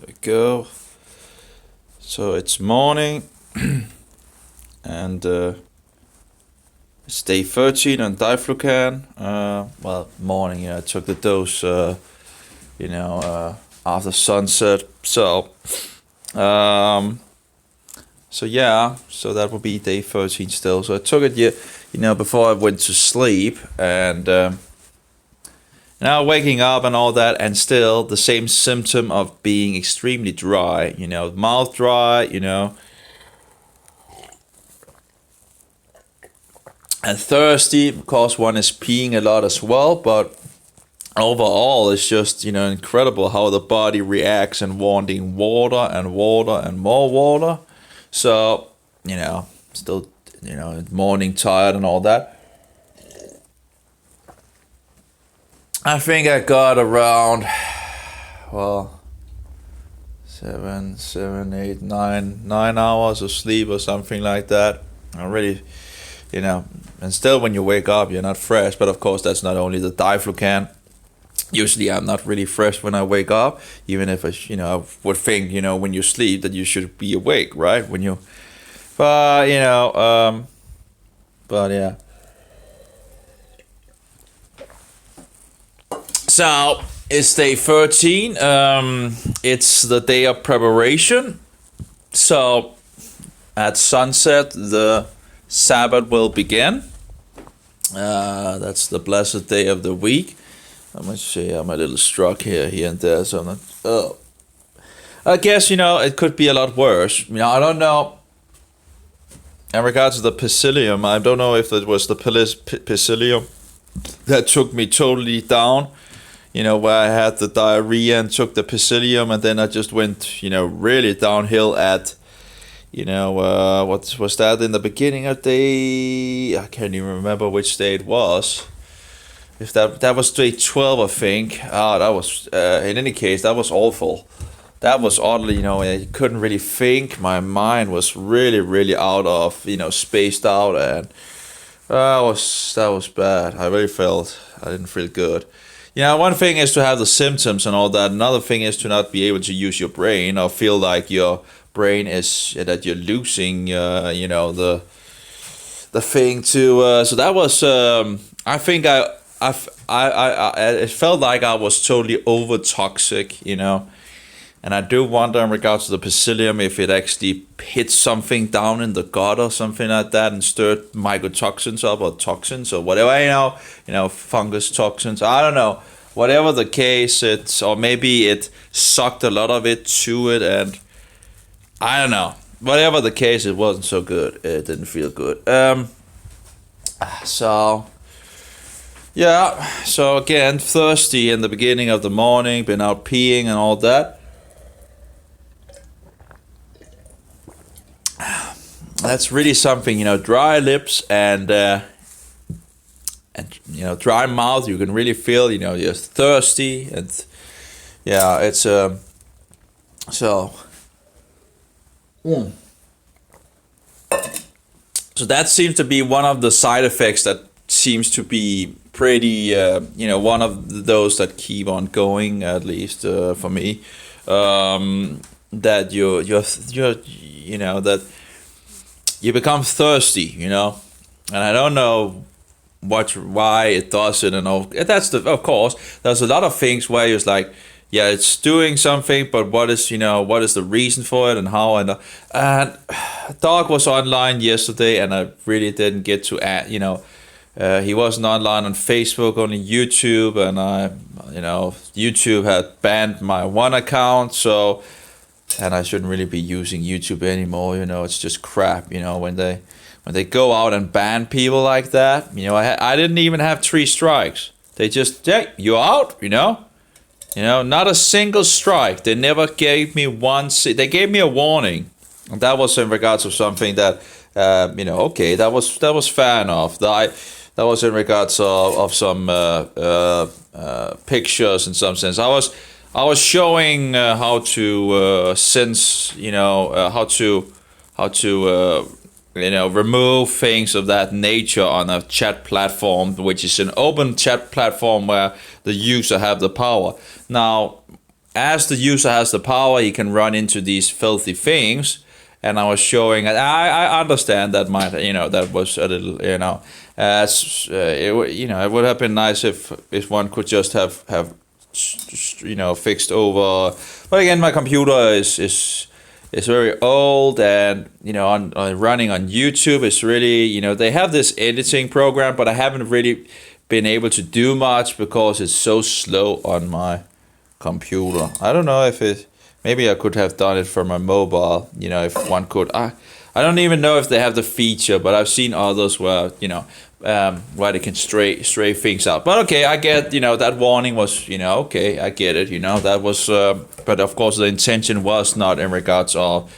There we go. So it's morning, and it's day 13 on Diflucan. Well, morning. I took the dose. After sunset. So that would be day 13 still. So I took it, before I went to sleep, and now waking up and all that, and still the same symptom of being extremely dry. Mouth dry. And thirsty. Of course, one is peeing a lot as well, but overall, it's just, incredible how the body reacts and wanting water and water and more water. So, still, morning tired and all that. I think I got around, well, 9 hours of sleep or something like that. I really, and still when you wake up, you're not fresh. But of course, that's not only the Diflucan. Usually I'm not really fresh when I wake up, even if I would think, when you sleep that you should be awake, right? But yeah. So it's day 13. It's the day of preparation. So at sunset, the Sabbath will begin. That's the blessed day of the week. Let me see, I'm a little struck here and there, so I'm not, I guess, it could be a lot worse. I don't know. In regards to the Psyllium, I don't know if it was the Psyllium that took me totally down, where I had the diarrhea and took the Psyllium, and then I just went, really downhill at, what was that in the beginning of day? I can't even remember which day it was. If that was day 12, I think. That was, in any case, that was awful. That was oddly, I couldn't really think. My mind was really, really out of, spaced out, and that was bad. I really felt, I didn't feel good. One thing is to have the symptoms and all that. Another thing is to not be able to use your brain, or feel like your brain is, that you're losing, the thing to, so that was, I think it felt like I was totally over toxic, and I do wonder in regards to the Psyllium if it actually hit something down in the gut or something like that and stirred mycotoxins up, or toxins or whatever, fungus toxins. I don't know. Whatever the case, or maybe it sucked a lot of it to it, and I don't know. Whatever the case, it wasn't so good. It didn't feel good. Yeah, so again, thirsty in the beginning of the morning, been out peeing and all that. That's really something, dry lips and dry mouth. You can really feel, you're thirsty, and yeah, it's so. So that seems to be one of the side effects that seems to be pretty, one of those that keep on going, at least for me. That you're that you become thirsty, and I don't know why it does it, and all. That's of course, there's a lot of things where it's like, yeah, it's doing something, but what is the reason for it, and how, and Dog was online yesterday, and I really didn't get to add, he wasn't online on Facebook, only YouTube, and YouTube had banned my one account, so, and I shouldn't really be using YouTube anymore, it's just crap, when they go out and ban people like that, I didn't even have 3 strikes. They just, hey, you're out, not a single strike. They never gave me they gave me a warning, and that was in regards to something that, okay, that was fair enough. That was in regards of some pictures in some sense. I was showing how to how to remove things of that nature on a chat platform, which is an open chat platform where the user have the power. Now, as the user has the power, he can run into these filthy things. And I was showing, I understand that that was a little, it would have been nice if one could just have fixed over. But again, my computer is very old, and on running on YouTube, it's really, they have this editing program, but I haven't really been able to do much because it's so slow on my computer. I don't know if maybe I could have done it for my mobile, if one could. I don't even know if they have the feature, but I've seen others where, where they can stray things out. But okay, I get, that warning was, okay, I get it, that was, but of course the intention was not in regards of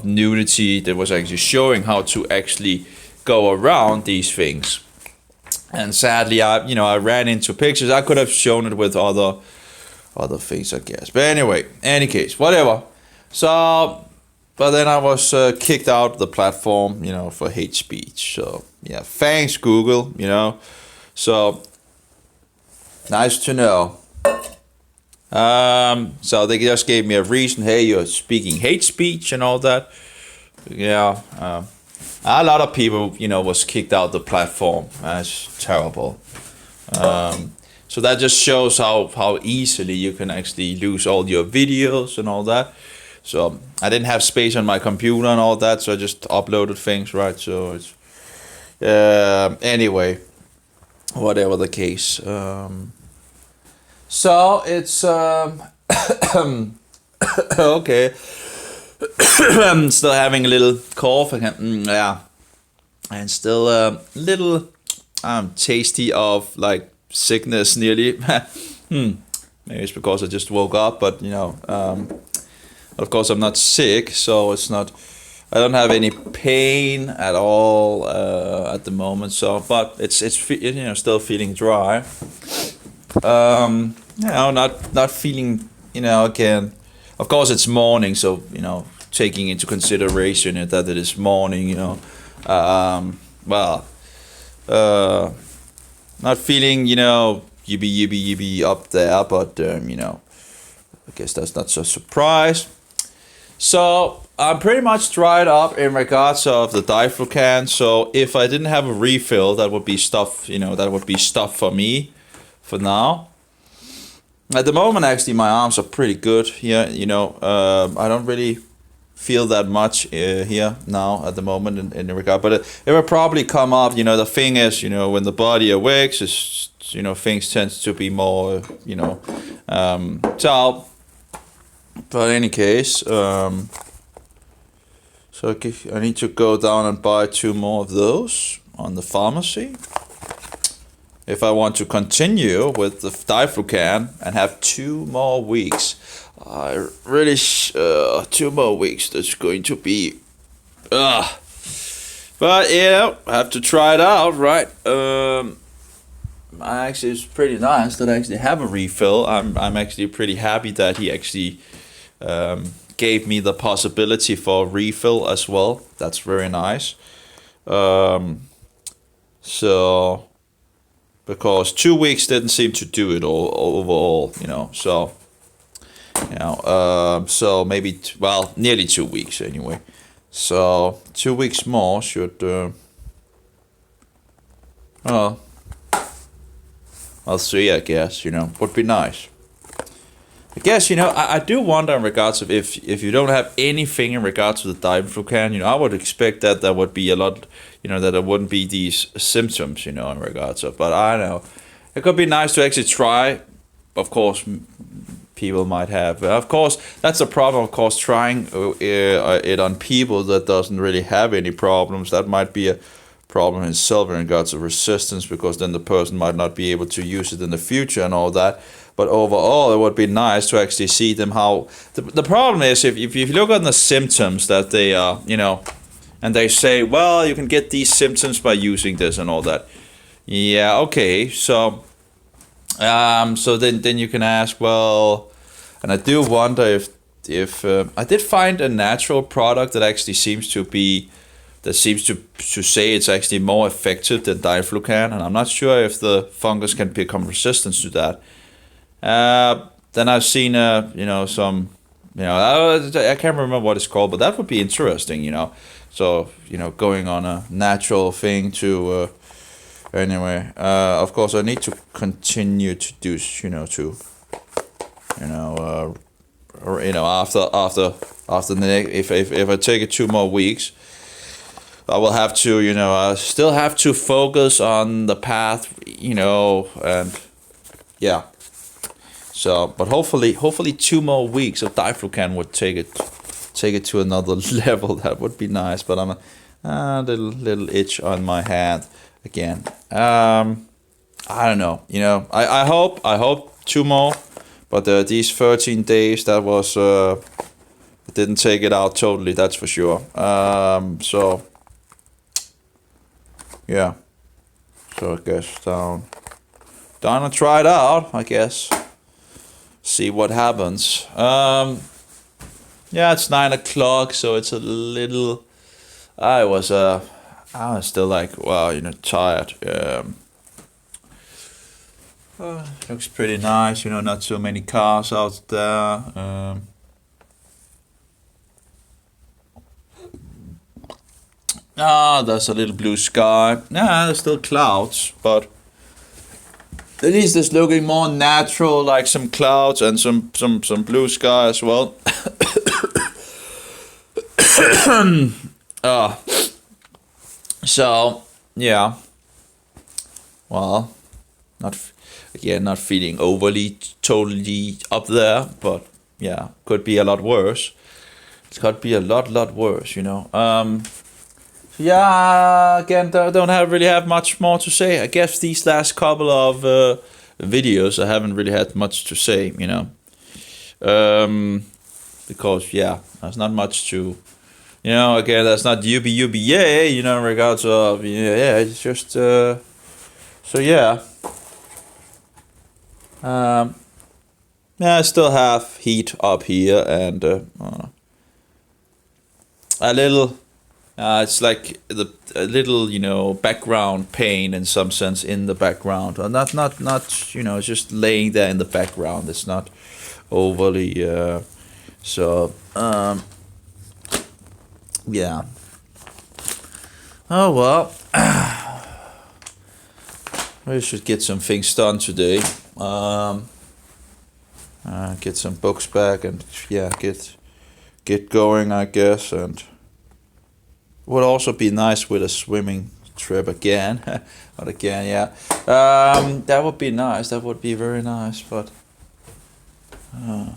nudity. That was actually showing how to actually go around these things. And sadly, I ran into pictures. I could have shown it with other things, I guess. But anyway, any case, whatever. So, but then I was kicked out of the platform, for hate speech. So, yeah, thanks, Google, So, nice to know. So they just gave me a reason. Hey, you're speaking hate speech and all that. Yeah, a lot of people, was kicked out the platform. That's terrible. So that just shows how easily you can actually lose all your videos and all that. So I didn't have space on my computer and all that, so I just uploaded things, right? So it's anyway, whatever the case. So it's okay. I'm still having a little cough. Yeah, and still a little tasty of like sickness nearly. Maybe it's because I just woke up, but of course I'm not sick, so it's not. I don't have any pain at all at the moment. So, but it's still feeling dry. Not feeling. Again. Of course, it's morning, so taking into consideration that it is morning. Not feeling yibby up there, but I guess that's not so surprise. So I'm pretty much dried up in regards of the Diflucan. So if I didn't have a refill, that would be stuff. That would be stuff for me, for now. At the moment, actually, my arms are pretty good here. I don't really feel that much here now at the moment in the regard, but it will probably come up. The thing is, when the body awakes, it's, things tend to be more, so. But in any case, so I need to go down and buy 2 more of those on the pharmacy. If I want to continue with the Diflucan and have 2 more weeks, I really 2 more weeks. That's going to be, but I have to try it out, right? Actually, it's pretty nice that I actually have a refill. I'm actually pretty happy that he actually gave me the possibility for a refill as well. That's very nice. So. Because 2 weeks didn't seem to do it all overall, So, so maybe nearly 2 weeks anyway. So 2 weeks more should. 3, I guess. Would be nice. I guess I do wonder in regards of if you don't have anything in regards to the Diflucan, I would expect that there would be a lot, that there wouldn't be these symptoms, in regards of. But I don't know, it could be nice to actually try. Of course, people might have. Of course, that's a problem. Of course, trying it on people that doesn't really have any problems, that might be a problem in itself in regards of resistance, because then the person might not be able to use it in the future and all that. But overall, it would be nice to actually see them how. The problem is if you look at the symptoms that they are, and they say, well, you can get these symptoms by using this and all that. Yeah, okay. So, so then you can ask, well, and I do wonder if I did find a natural product that actually seems to say it's actually more effective than Diflucan, and I'm not sure if the fungus can become resistant to that. then I've seen some, I can't remember what it's called, but that would be interesting, So going on a natural thing to anyway. Of course, I need to continue to do after the next, if I take it 2 more weeks, I will have to I still have to focus on the path, and yeah. So, but hopefully 2 more weeks of Diflucan would take it to another level. That would be nice. But I'm a little itch on my hand again. I don't know. I hope 2 more. But these 13 days, that was didn't take it out totally. That's for sure. So yeah. So I guess down and try it out. I guess. See what happens. Yeah, it's 9 o'clock, so it's a little. I was still like, wow, tired. Looks pretty nice, not so many cars out there. There's a little blue sky. There's still clouds, but at least it's looking more natural, like some clouds and some blue sky as well. So yeah. Well, not feeling totally up there, but yeah, could be a lot worse. It could be a lot worse, Yeah, again, don't really have much more to say. I guess these last couple of videos, I haven't really had much to say, because yeah, there's not much to, again, that's not yay, in regards of, it's just, so yeah. I still have heat up here and a little. It's like a little, background pain in some sense in the background. Not, it's just laying there in the background. It's not overly, so, yeah. Oh, well. We should get some things done today. Get some books back and, yeah, get going, I guess, and would also be nice with a swimming trip again. But again, yeah. That would be nice. That would be very nice, but I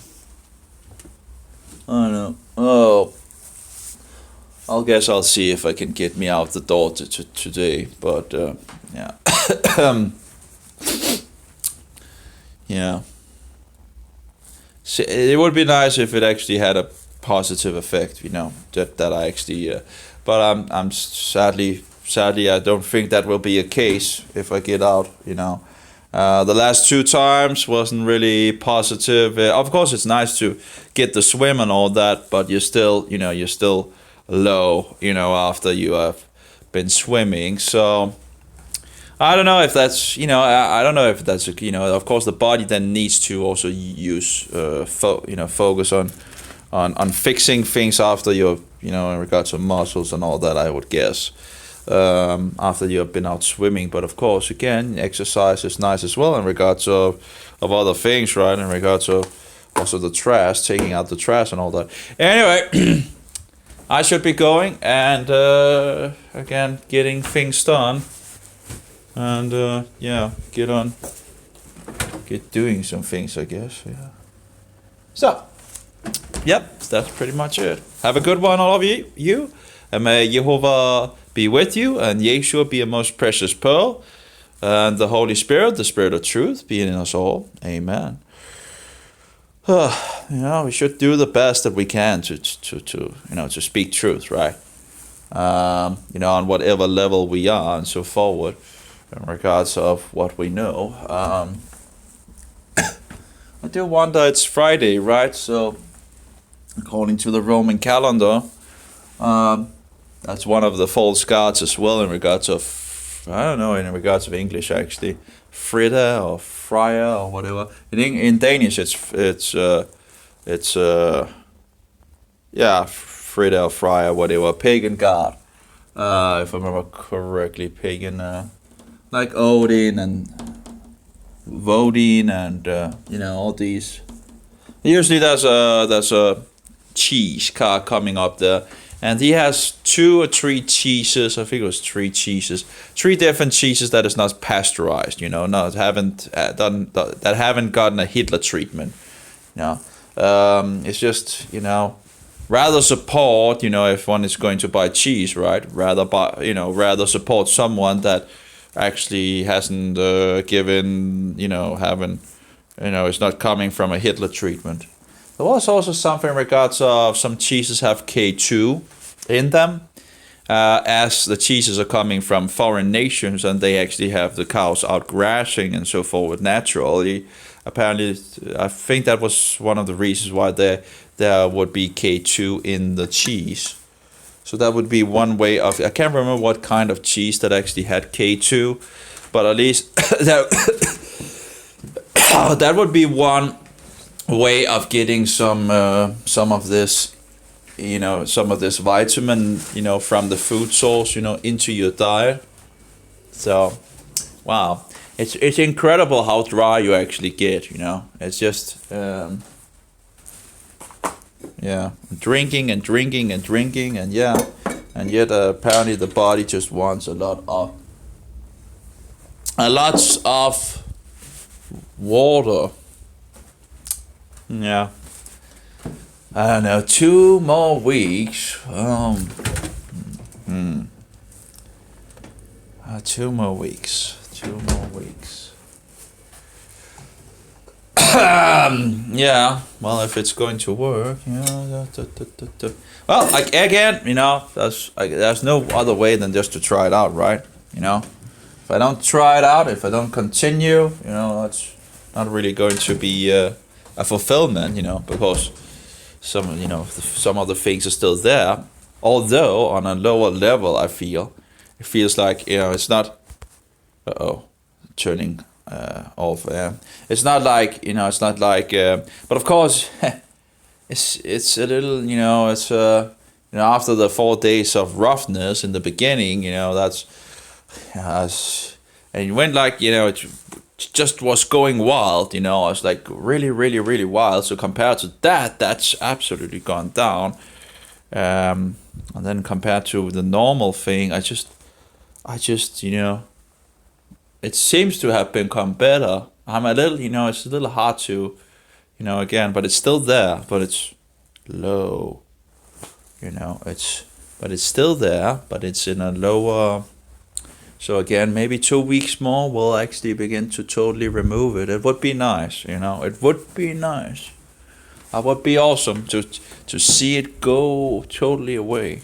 don't know. Oh, I guess I'll see if I can get me out the door today. But yeah, yeah. So it would be nice if it actually had a positive effect. That I actually. But I'm sadly I don't think that will be a case if I get out. The last 2 times wasn't really positive. Of course, it's nice to get the swim and all that, but you're still low. After you have been swimming. So I don't know if that's I don't know if that's of course the body then needs to also use focus on fixing things after you're in regards to muscles and all that, I would guess, after you've been out swimming. But of course, again, exercise is nice as well in regards of other things, right? In regards of also the trash, taking out the trash and all that. Anyway, I should be going and again getting things done, and yeah, get doing some things, I guess. Yeah. So. Yep, that's pretty much it. Have a good one, all of you. And may Jehovah be with you, and Yeshua be a most precious pearl, and the Holy Spirit, the Spirit of truth, be in us all. Amen. We should do the best that we can to speak truth, right? On whatever level we are and so forward, in regards of what we know. I do wonder, it's Friday, right? So, according to the Roman calendar, that's one of the false gods as well in regards of I don't know in regards of English actually, fritter or fryer or whatever. In Danish, it's yeah, fritter or fryer, whatever. Pagan god, if I remember correctly, pagan like Odin and Vodin and all these. Usually there's a cheese car coming up there, and he has 2 or 3 cheeses. I think it was 3 cheeses, 3 different cheeses that is not pasteurized. Not haven't done that haven't gotten a Hitler treatment. It's just rather support. If one is going to buy cheese, right? Rather support someone that actually hasn't given haven't it's not coming from a Hitler treatment. There was also something in regards of some cheeses have K2 in them, as the cheeses are coming from foreign nations and they actually have the cows out grazing and so forth naturally. Apparently, I think that was one of the reasons why there would be K2 in the cheese. So that would be one way of. I can't remember what kind of cheese that actually had K2, but at least that would be one way of getting some of this, some of this vitamin, from the food source, into your diet. So, wow, it's incredible how dry you actually get. It's just drinking and drinking and drinking and yet apparently the body just wants a lot of water. Yeah. I don't know. 2 more weeks. 2 more weeks. 2 more weeks. Yeah. Well, if it's going to work, Well, again, there's no other way than just to try it out, right? If I don't try it out, if I don't continue, that's not really going to be a fulfillment, because some of the things are still there. Although on a lower level, it feels like it's not. Turning off. It's not like It's not like. But of course, it's a little. It's after the 4 days of roughness in the beginning. That's. And it went like it just was going wild. It was like really, really, really wild. So compared to that, that's absolutely gone down. And then compared to the normal thing, I just it seems to have become better. I'm a little, it's a little hard to, again, but it's still there, but it's low. But it's still there, but it's in a lower. So again, maybe 2 weeks more will actually begin to totally remove it. It would be nice, It would be nice. It would be awesome to see it go totally away.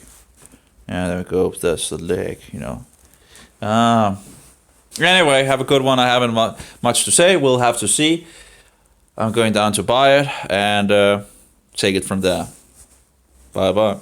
Yeah, there it goes. That's the leg, Anyway, have a good one. I haven't much to say. We'll have to see. I'm going down to buy it and take it from there. Bye-bye.